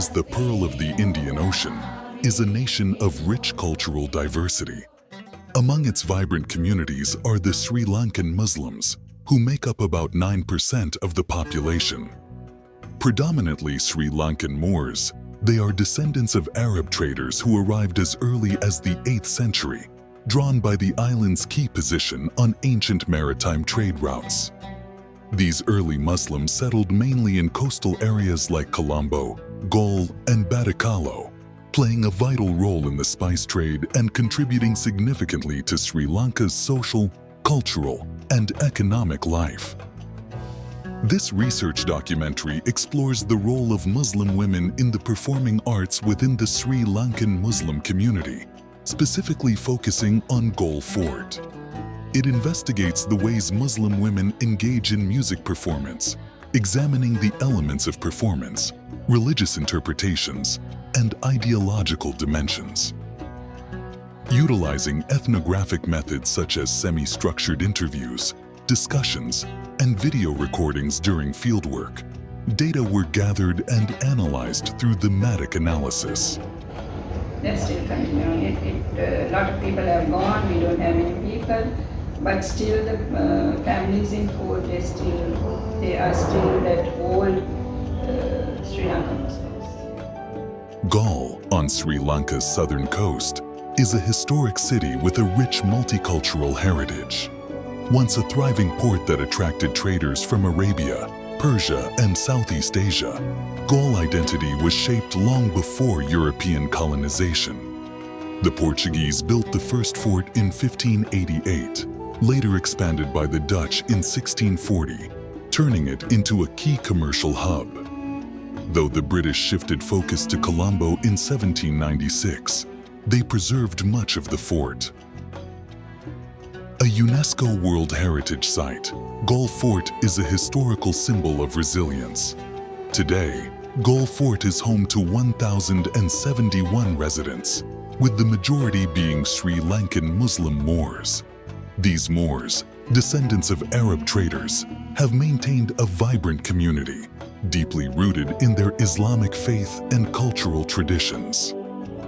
as the Pearl of the Indian Ocean, is a nation of rich cultural diversity. Among its vibrant communities are the Sri Lankan Muslims, who make up about 9% of the population. Predominantly Sri Lankan Moors, they are descendants of Arab traders who arrived as early as the 8th century, drawn by the island's key position on ancient maritime trade routes. These early Muslims settled mainly in coastal areas like Colombo, Galle, and Batticaloa, playing a vital role in the spice trade and contributing significantly to Sri Lanka's social, cultural, and economic life. This research documentary explores the role of Muslim women in the performing arts within the Sri Lankan Muslim community, specifically focusing on Galle Fort. It investigates the ways Muslim women engage in music performance, examining the elements of performance, religious interpretations, and ideological dimensions. Utilizing ethnographic methods such as semi-structured interviews, discussions, and video recordings during fieldwork, data were gathered and analyzed through thematic analysis. They're still continuing it. A lot of people have gone, we don't have any people, but still the families in Fort, they are still that old Sri Lankan Muslims. Galle, on Sri Lanka's southern coast, is a historic city with a rich multicultural heritage. Once a thriving port that attracted traders from Arabia, Persia, and Southeast Asia, Galle identity was shaped long before European colonization. The Portuguese built the first fort in 1588, later expanded by the Dutch in 1640, turning it into a key commercial hub. Though the British shifted focus to Colombo in 1796, they preserved much of the fort. A UNESCO World Heritage Site, Galle Fort is a historical symbol of resilience. Today, Galle Fort is home to 1,071 residents, with the majority being Sri Lankan Muslim Moors. These Moors, descendants of Arab traders, have maintained a vibrant community, deeply rooted in their Islamic faith and cultural traditions.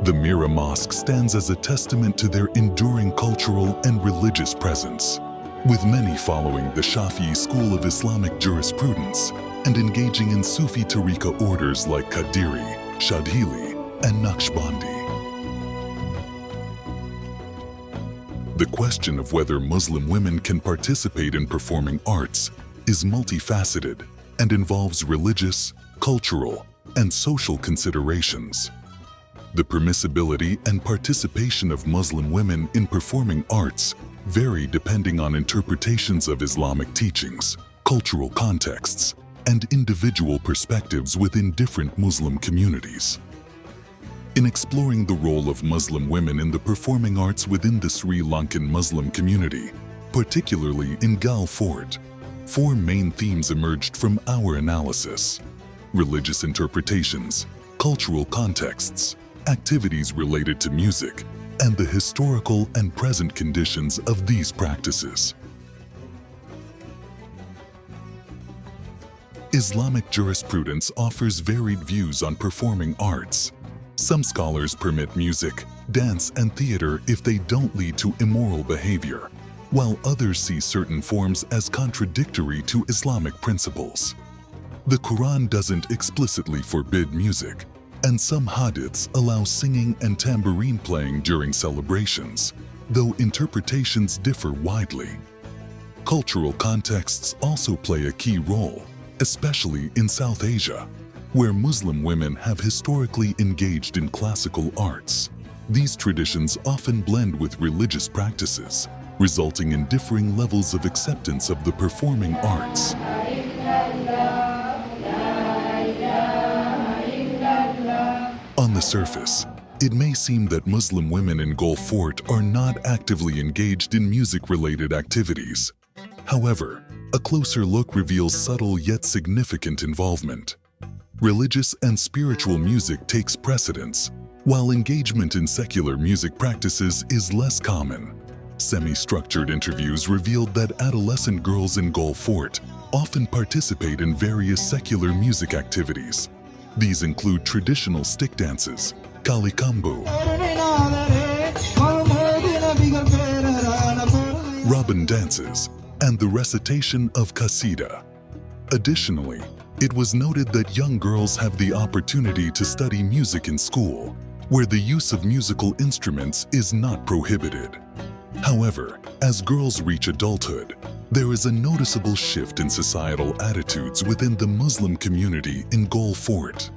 The Mira Mosque stands as a testament to their enduring cultural and religious presence, with many following the Shafi'i school of Islamic jurisprudence and engaging in Sufi tariqa orders like Qadiri, Shadhili, and Naqshbandi. The question of whether Muslim women can participate in performing arts is multifaceted and involves religious, cultural, and social considerations. The permissibility and participation of Muslim women in performing arts vary depending on interpretations of Islamic teachings, cultural contexts, and individual perspectives within different Muslim communities. In exploring the role of Muslim women in the performing arts within the Sri Lankan Muslim community, particularly in Galle Fort, 4 main themes emerged from our analysis: religious interpretations, cultural contexts, activities related to music, and the historical and present conditions of these practices. Islamic jurisprudence offers varied views on performing arts. Some scholars permit music, dance, and theater if they don't lead to immoral behavior, while others see certain forms as contradictory to Islamic principles. The Quran doesn't explicitly forbid music, and some hadiths allow singing and tambourine playing during celebrations, though interpretations differ widely. Cultural contexts also play a key role, especially in South Asia, where Muslim women have historically engaged in classical arts. These traditions often blend with religious practices, resulting in differing levels of acceptance of the performing arts. On the surface, it may seem that Muslim women in Galle Fort are not actively engaged in music-related activities. However, a closer look reveals subtle yet significant involvement. Religious and spiritual music takes precedence, while engagement in secular music practices is less common. Semi-structured interviews revealed that adolescent girls in Galle Fort often participate in various secular music activities, These include traditional stick dances, kalikambu, robin dances, and the recitation of kasida. Additionally, it was noted that young girls have the opportunity to study music in school, where the use of musical instruments is not prohibited. However, as girls reach adulthood, there is a noticeable shift in societal attitudes within the Muslim community in Galle Fort.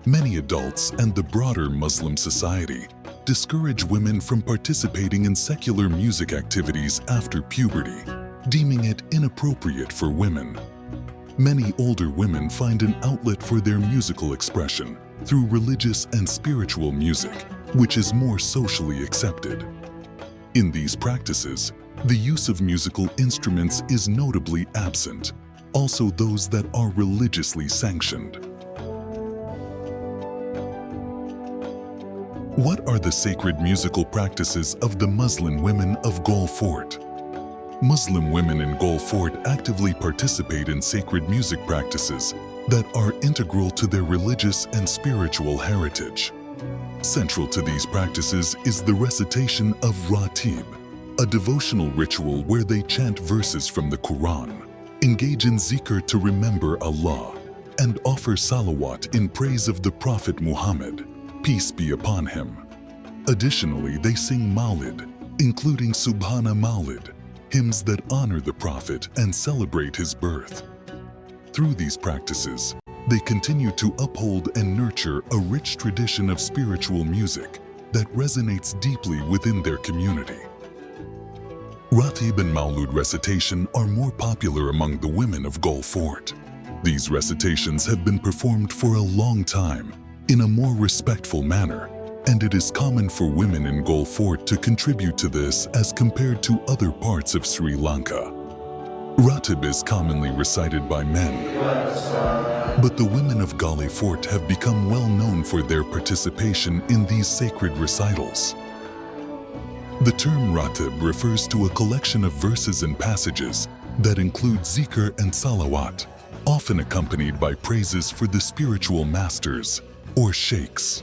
Many adults and the broader Muslim society discourage women from participating in secular music activities after puberty, deeming it inappropriate for women. Many older women find an outlet for their musical expression through religious and spiritual music, which is more socially accepted. In these practices, the use of musical instruments is notably absent, also those that are religiously sanctioned. What are the sacred musical practices of the Muslim women of Galle Fort? Muslim women in Galle Fort actively participate in sacred music practices that are integral to their religious and spiritual heritage. Central to these practices is the recitation of Ratib, a devotional ritual where they chant verses from the Quran, engage in zikr to remember Allah, and offer salawat in praise of the Prophet Muhammad, peace be upon him. Additionally, they sing Mawlid, including Subhana Mawlid, hymns that honor the Prophet and celebrate his birth. Through these practices, they continue to uphold and nurture a rich tradition of spiritual music that resonates deeply within their community. Ratib and Mawlud recitation are more popular among the women of Galle Fort. These recitations have been performed for a long time in a more respectful manner, and it is common for women in Galle Fort to contribute to this as compared to other parts of Sri Lanka. Ratib is commonly recited by men, but the women of Galle Fort have become well known for their participation in these sacred recitals. The term Ratib refers to a collection of verses and passages that include zikr and salawat, often accompanied by praises for the spiritual masters or sheikhs.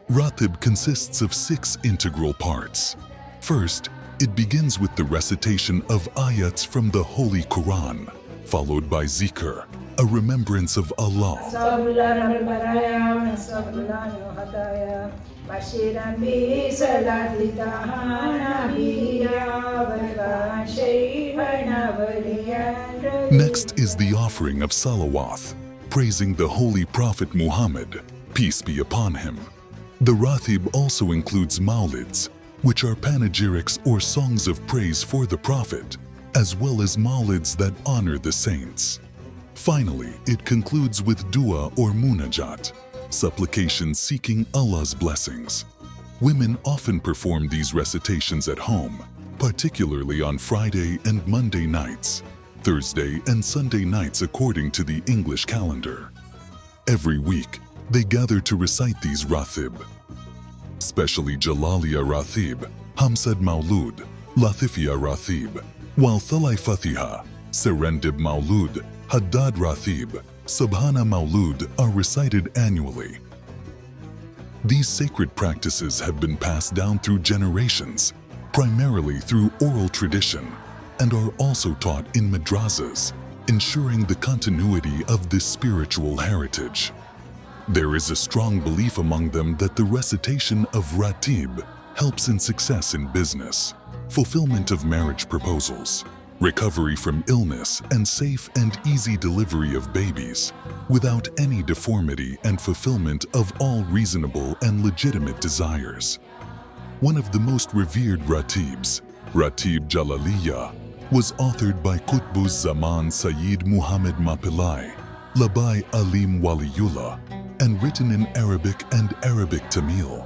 Ratib consists of 6 integral parts. First, it begins with the recitation of ayats from the Holy Quran, followed by zikr, a remembrance of Allah. Next is the offering of salawat, praising the Holy Prophet Muhammad, peace be upon him. The Ratib also includes Mawlids, which are panegyrics or songs of praise for the Prophet, as well as Mawlids that honor the saints. Finally, it concludes with dua or munajat, supplications seeking Allah's blessings. Women often perform these recitations at home, particularly on Friday and Monday nights, Thursday and Sunday nights according to the English calendar. Every week, they gather to recite these Ratib, especially Jalaliya Ratib, Hamsad Mawlud, Latifia Ratib, while Thalai Fatiha, Serendib Mawlud, Haddad Ratib, Subhana Mawlud are recited annually. These sacred practices have been passed down through generations, primarily through oral tradition, and are also taught in madrasas, ensuring the continuity of this spiritual heritage. There is a strong belief among them that the recitation of Ratib helps in success in business, fulfillment of marriage proposals, recovery from illness, and safe and easy delivery of babies, without any deformity and fulfillment of all reasonable and legitimate desires. One of the most revered Ratibs, Ratib Jalaliya, was authored by Qutbuz Zaman Sayyid Muhammad Mapillai, Labai Alim Waliullah, and written in Arabic and Arabic Tamil.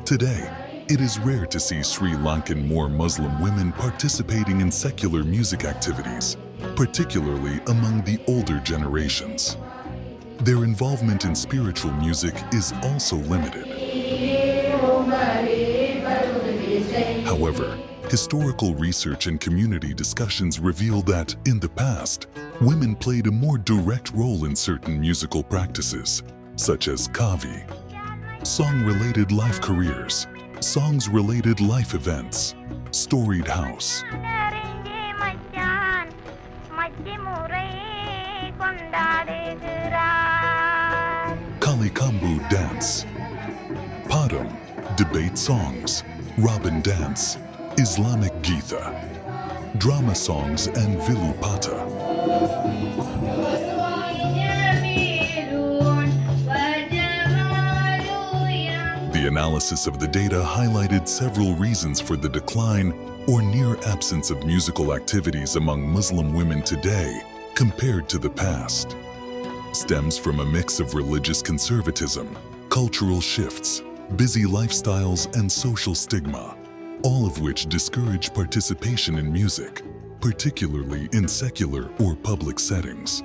Today, it is rare to see Sri Lankan Muslim women participating in secular music activities, particularly among the older generations. Their involvement in spiritual music is also limited. However, historical research and community discussions reveal that, in the past, women played a more direct role in certain musical practices, such as kavi, song-related life careers, songs-related life events, storied house, Kalikambu dance, padam, debate songs, Robin dance, Islamic Geetha, drama songs and Vilupata. The analysis of the data highlighted several reasons for the decline or near absence of musical activities among Muslim women today compared to the past. Stems from a mix of religious conservatism, cultural shifts, busy lifestyles, and social stigma, all of which discourage participation in music, particularly in secular or public settings.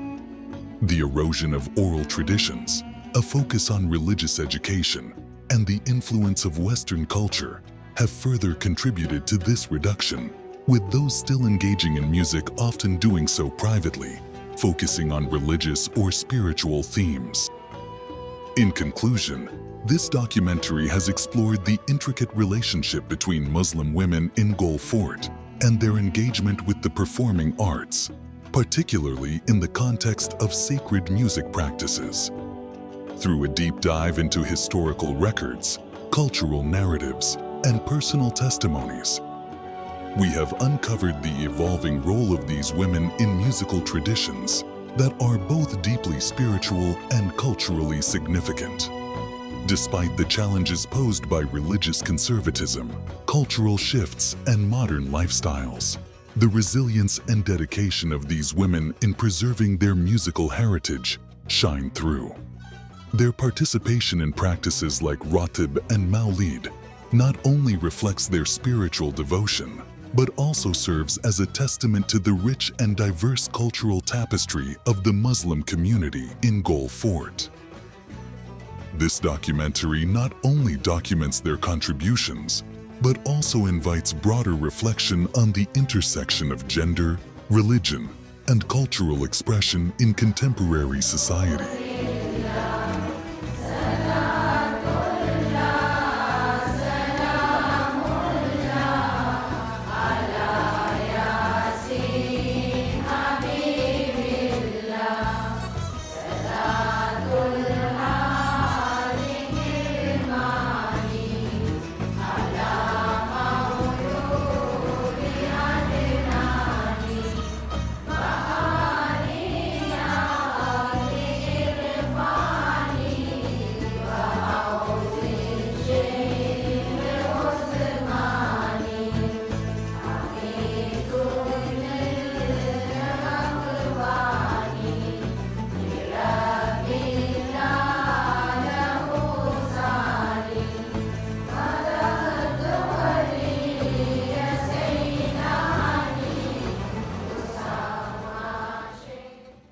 The erosion of oral traditions, a focus on religious education, and the influence of Western culture have further contributed to this reduction, with those still engaging in music often doing so privately, focusing on religious or spiritual themes. In conclusion, this documentary has explored the intricate relationship between Muslim women in Galle Fort and their engagement with the performing arts, particularly in the context of sacred music practices. Through a deep dive into historical records, cultural narratives, and personal testimonies, we have uncovered the evolving role of these women in musical traditions that are both deeply spiritual and culturally significant. Despite the challenges posed by religious conservatism, cultural shifts, and modern lifestyles, the resilience and dedication of these women in preserving their musical heritage shine through. Their participation in practices like Ratib and Maulid not only reflects their spiritual devotion, but also serves as a testament to the rich and diverse cultural tapestry of the Muslim community in Galle Fort. This documentary not only documents their contributions, but also invites broader reflection on the intersection of gender, religion, and cultural expression in contemporary society.